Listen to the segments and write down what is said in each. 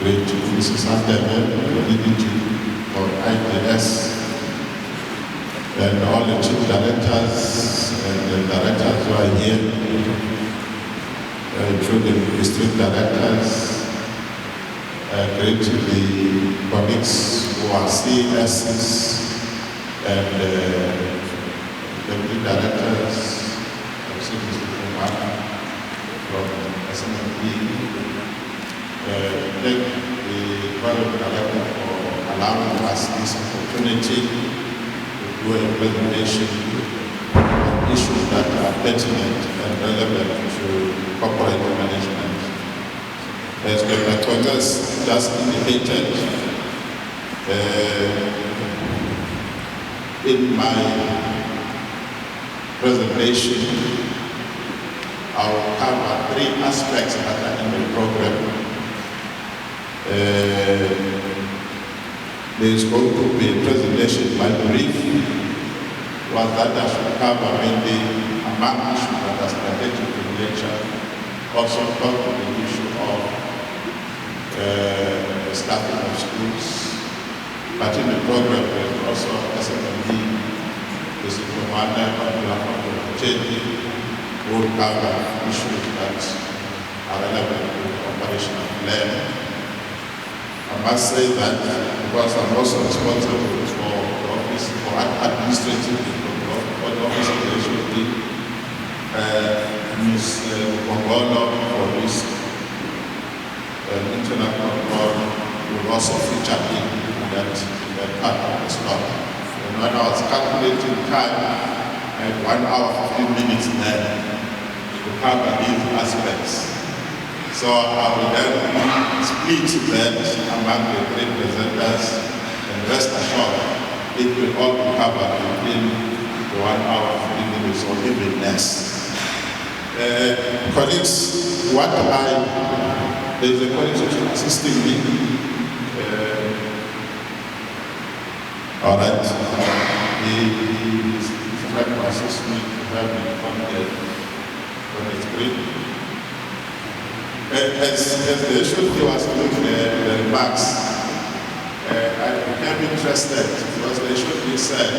great Mrs. Hadebe, DDG for IDS, and all the chief directors and the directors who are here, including district directors, great to the colleagues who are CESs and deputy directors, from SMB. Thank the Private Director for allowing us this opportunity to do a presentation on issues that are pertinent and relevant to corporate management. As the Congress just indicated, in my presentation, I will cover 3 aspects that are in the program. There is going to be a presentation. My brief was that I should cover mainly among issues that are strategic in nature, also talk to the issue of the staffing of schools. But in the program, there is also SMB, the Commander of the will cover issues that are relevant to the operational plan. I must say that because I'm also responsible for the office, for administrative, for the office of the HOD, Ms. Bongolo for risk and internal control will also feature in that part of the slot. And when I was calculating time, I had 1 hour 15 minutes there to cover these aspects. So I will then split that among the 3 presenters, and rest assured it will all be covered within the 1 hour 15 minutes or even less. Colleagues, there is a colleague who is assisting me. All right. He is trying to assist me to have me on the screen. As the issue was doing the remarks, I became interested because the issue said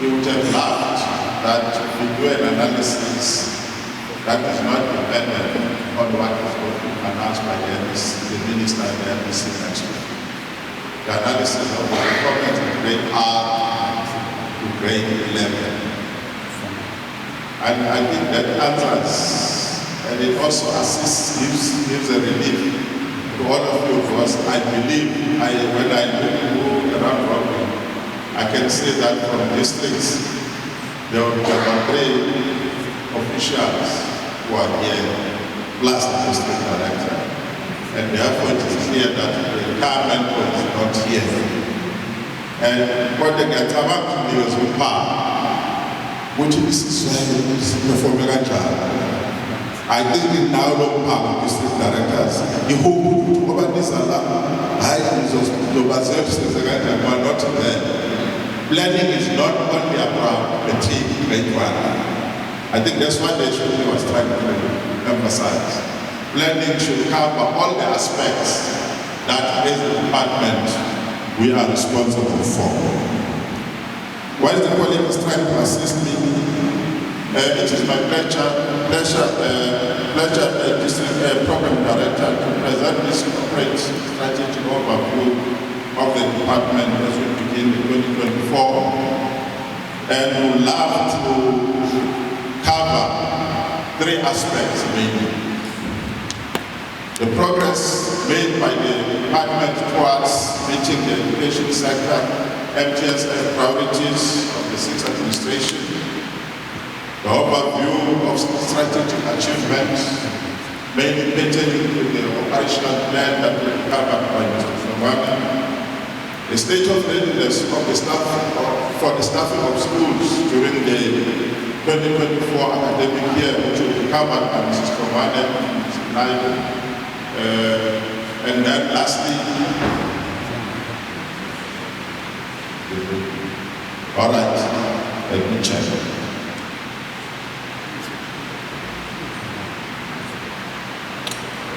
he would have loved that we do an analysis that is not dependent on what is going to be announced by the minister and the NBC next week. The analysis of the performance of grade R to grade 11. And I think that answers. And it also assists, gives a relief to all of you, because I believe when I go around Robin, I can say that from districts, there will be about 3 officials who are here, plus the district director. And therefore it is clear that the car mentor is not here. And what they get about to me is with power, which is performing a job. I think in now local power district directors, you hope over this alarm, high users, global services, are not there. Planning is not only about matric grade 1. I think that's what the HOD was trying to emphasize. Planning should cover all the aspects that as the department we are responsible for. While the colleague is trying to assist me, it is my pleasure, District Program Director, to present this corporate strategy overview of the department as we begin the 2024. And we would love to cover 3 aspects mainly. The progress made by the department towards meeting the education sector, MTSF priorities of the 6th administration, the overview of strategic achievements, mainly pertaining to the operational plan that will be covered by Mr. Foward, the state of readiness of the staff for the staffing of schools during the 2024 academic year, which will be covered by Mrs. Foward and Mrs. Naida. And then lastly, all right, let me check.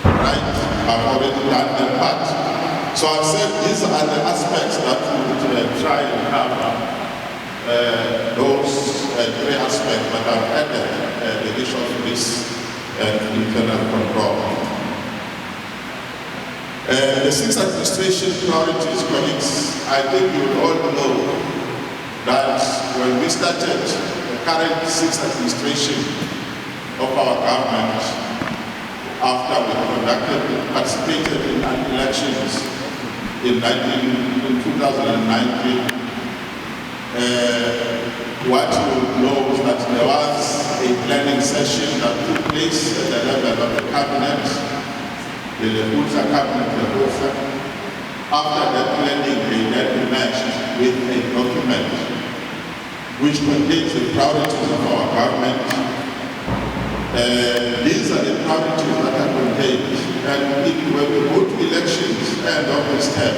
Right. I've already done that part. So I've said these are the aspects that we would try and cover, those three aspects, but I've added the issue of risk and internal control. The 6 administration priorities, colleagues, I think you will all know that when we started the current 6 administration of our government, after we participated in elections in 2019, what you know is that there was a planning session that took place at the level of the cabinet, the Lehuza cabinet. After that planning, they then emerged with a document which contains the priorities of our government. These are the priorities that are contained. And when we go to elections, end of this term,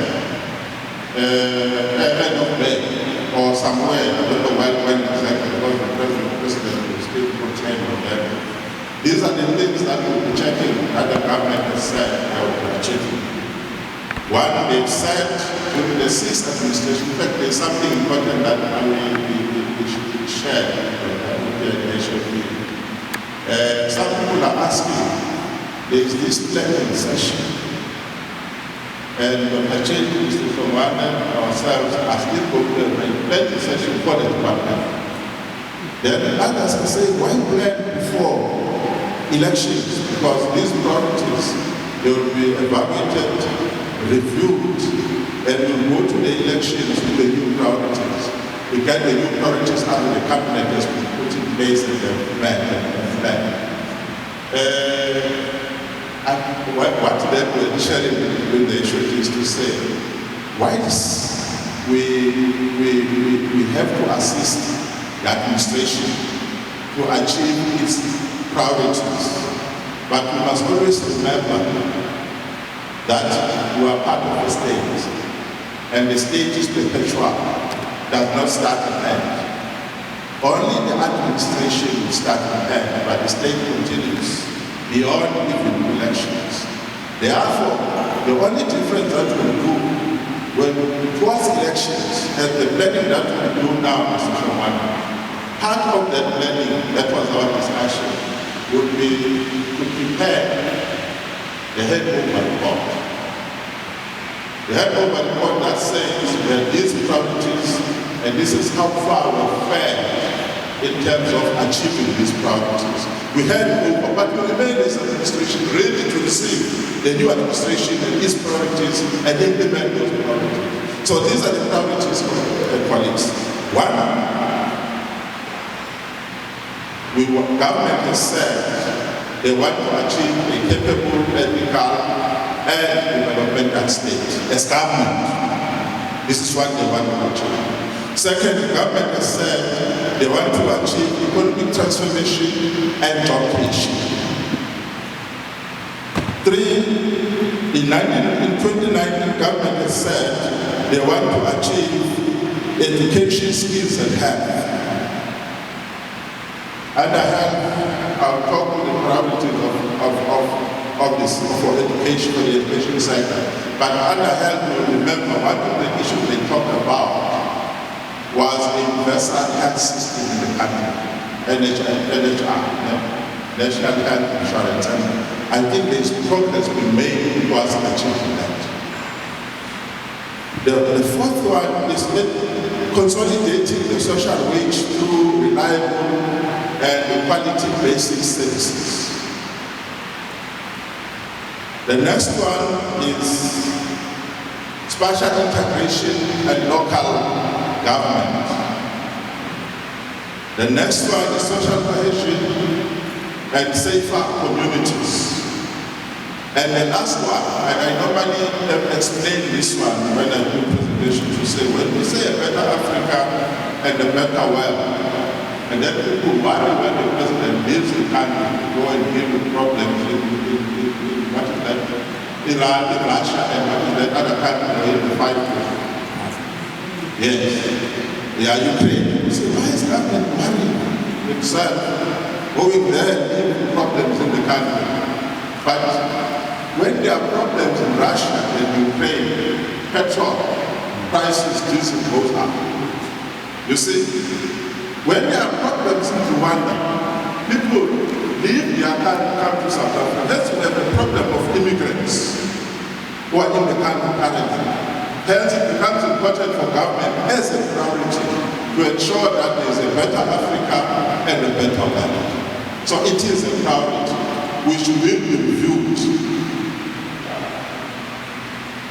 end of May, or somewhere, I don't know when exactly, because the president will still contain on them. These are the things that we'll be checking that the government has said they will be achieving. One, they've said during the 6th administration, in fact, there's something important that we should share with the nation. Some people are asking, there is this planning session, and the change is from one ourselves as if we have a planning session for the department. Then others are saying, why plan before elections? Because these priorities, they will be evaluated, reviewed, and will go to the elections with the new priorities. We get the new priorities after the cabinet has been put in place and the plan. What then we're sharing with the issue is to say, why we have to assist the administration to achieve its priorities. But we must always remember that we are part of the state, and the state is perpetual, does not start and end. Only the administration will start and end, but the state continues beyond even elections. Therefore, the only difference that we do when towards elections and the planning that we do now, Mr. Chairman, part of that planning, that was our discussion, would be to prepare the handover report. The handover report that says that these priorities and this is how far we've fared in terms of achieving these priorities. We hand over, but we remain as an administration ready to receive the new administration and its priorities and implement those priorities. So these are the priorities of the colleagues. One, government has said they want to achieve a capable, ethical, and developmental state as government. This is what they want to achieve. Second, the government has said they want to achieve economic transformation and job creation. 3, in 2019, government has said they want to achieve education, skills, and health. Under health, I'll talk to the priorities of this for education, for the education sector. But under health, you'll remember one of the issues they talked about was the universal health system in the country, NHR, National Health Insurance. And I think there's progress been made towards achieving that. The fourth one is consolidating the social wage through reliable and quality basic services. The next one is spatial integration and local government. The next one is social cohesion and safer communities. And the last one, and I normally explain this one when I do presentations, to say when we say a better Africa and a better world, and then people worry when the president leaves the country to go and deal with problems in Russia and what is that other country in the fight with. Yes. Ukraine. You say, why is government worrying himself going there and dealing with problems in the country? But when there are problems in Russia and Ukraine, petrol prices, diesel goes up. You see, when there are problems in Rwanda, people leave their country, come to South Africa. That's where the problem of immigrants who are in the country currently. Hence, it becomes important for government as a priority to ensure that there is a better Africa and a better world. So it is a priority which will be reviewed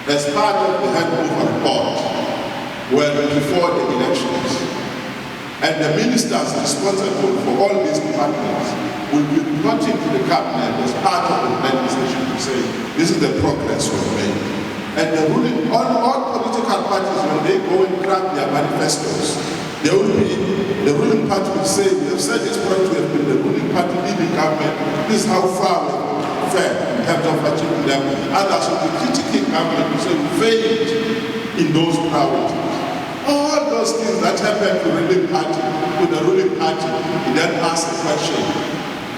as part of the handover report before the elections. And the ministers responsible for all these departments will be reporting to the cabinet as part of the planning session to say, this is the progress we've made. And the ruling, all political parties, when they go and craft their manifestos, they will be, the ruling party will say, we have said this point, we have been the ruling party leading government, this is how far we fared in terms of achieving them. Others will be critiquing government to say we failed in those priorities. All those things that happen to the ruling party, he then asks the question,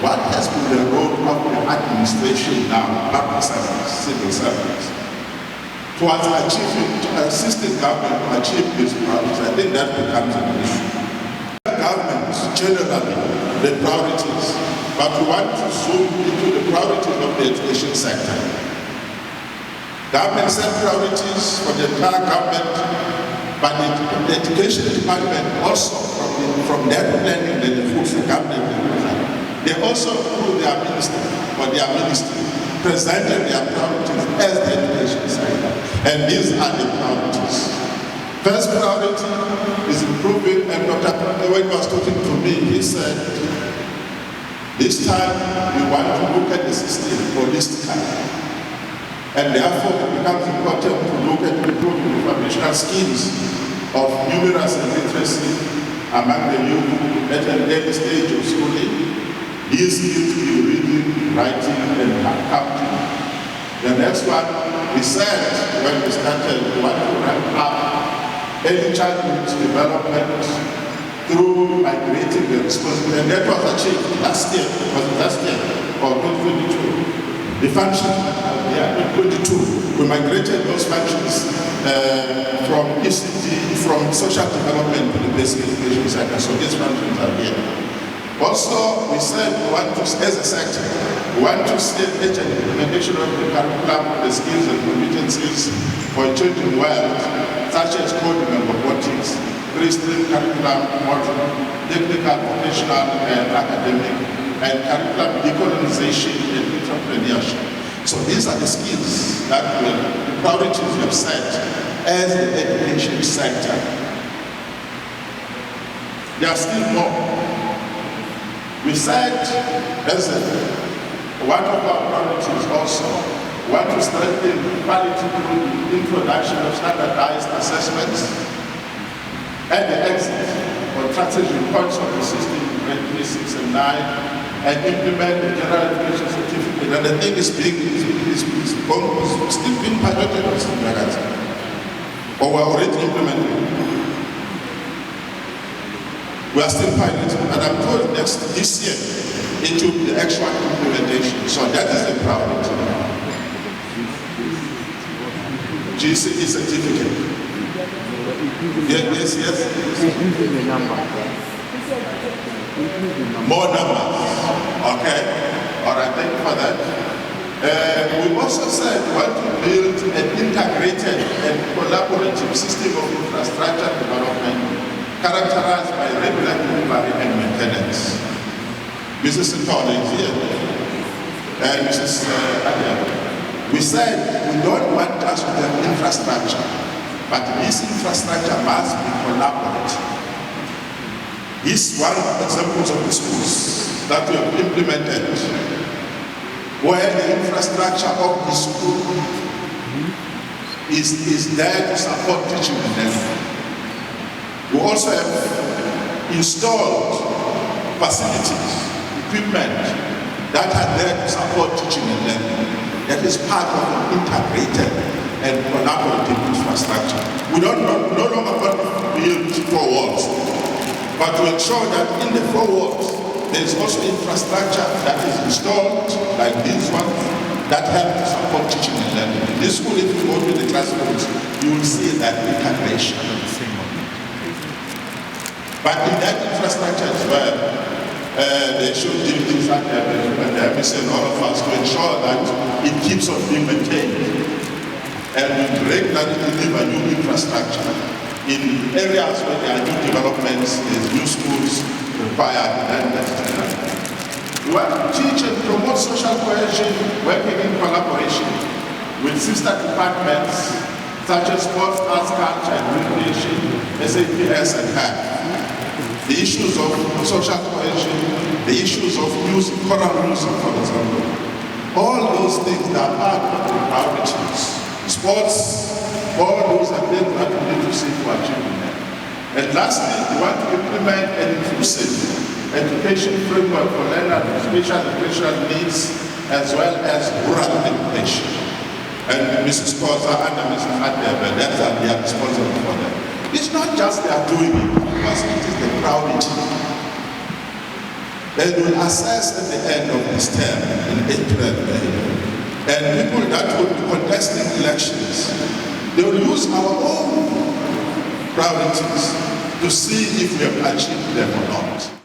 what has been the role of the administration now, public servants, civil servants, towards assisting government to achieve these priorities? I think that becomes an issue. Government, generally, the priorities, but we want to zoom into the priorities of the education sector. Government set priorities for the entire government, but the education department also, from their planning, the full government, they also, through their ministry, presented their priorities as the education sector. And these are the priorities. First priority is improving, and when he was talking to me, he said, this time we want to look at the system holistically. And therefore it becomes important to look at improving informational skills of numeracy and literacy among the youth at an early stage of schooling. These skills be reading, writing, and counting. The next one, we said when we started, we want to ramp up early childhood development through migrating the responsibility. And that was achieved last year, or 2022. The function, in 22, we migrated those functions from ECD, from social development to the basic education sector. So these functions are here. Also, we said we want to, as a sector, we want to stage an implementation of the curriculum, the skills and competencies for a changing world, such as coding and robotics, three-stream curriculum, module, technical, vocational, and academic, and curriculum decolonization and entrepreneurship. So these are the skills that the priorities we have set as the education sector. There are still more. We said, as one of our priorities also, we want to strengthen quality through the introduction of standardized assessments and the exit or transition points of the system in grade 3, 6, and 9, and implement the general education certificate. And the thing is still being piloted or something like that. Or we're already implementing. We are still piloting, and I'm told this year it will be the actual implementation. So that is the priority. GCE certificate. Yes. More numbers. Okay. All right. Thank you for that. We also said we want to build an integrated and collaborative system of infrastructure development characterized by regular delivery and maintenance. Mrs. Ntole is here, and Mrs. Hadebe. We said we don't want us to have infrastructure, but this infrastructure must be collaborative. This is one of the examples of the schools that we have implemented, where the infrastructure of the school is there to support teaching and learning. We also have installed facilities, equipment that are there to support teaching and learning. That is part of an integrated and collaborative infrastructure. We no longer want to build 4 walls, but to ensure that in the 4 walls, there is also infrastructure that is installed, like these ones, that help to support teaching and learning. In this school, if you go to the classrooms, you will see that integration. But in that infrastructure as well, they should do things like that, and they have to send all of us to ensure that it keeps on being maintained. And we regularly deliver new infrastructure in areas where there are new developments, there's new schools required, and we want to teach and promote social cohesion, working in collaboration with sister departments such as sports, arts, culture, and recreation, SAPS, and HAC. The issues of social cohesion, the issues of music, choral music, for example. All those things that are part of the priorities. Sports, all those are things that we need to see for achieving them. And lastly, we want to implement an inclusive education framework for learners with special educational needs as well as rural education. And Mrs. Koza and Mrs. Hadebe, that's they are responsible for them. It's not just they are doing it, because it is the priority. They will assess at the end of this term in April, and people that will be contesting elections, they will use our own priorities to see if we have achieved them or not.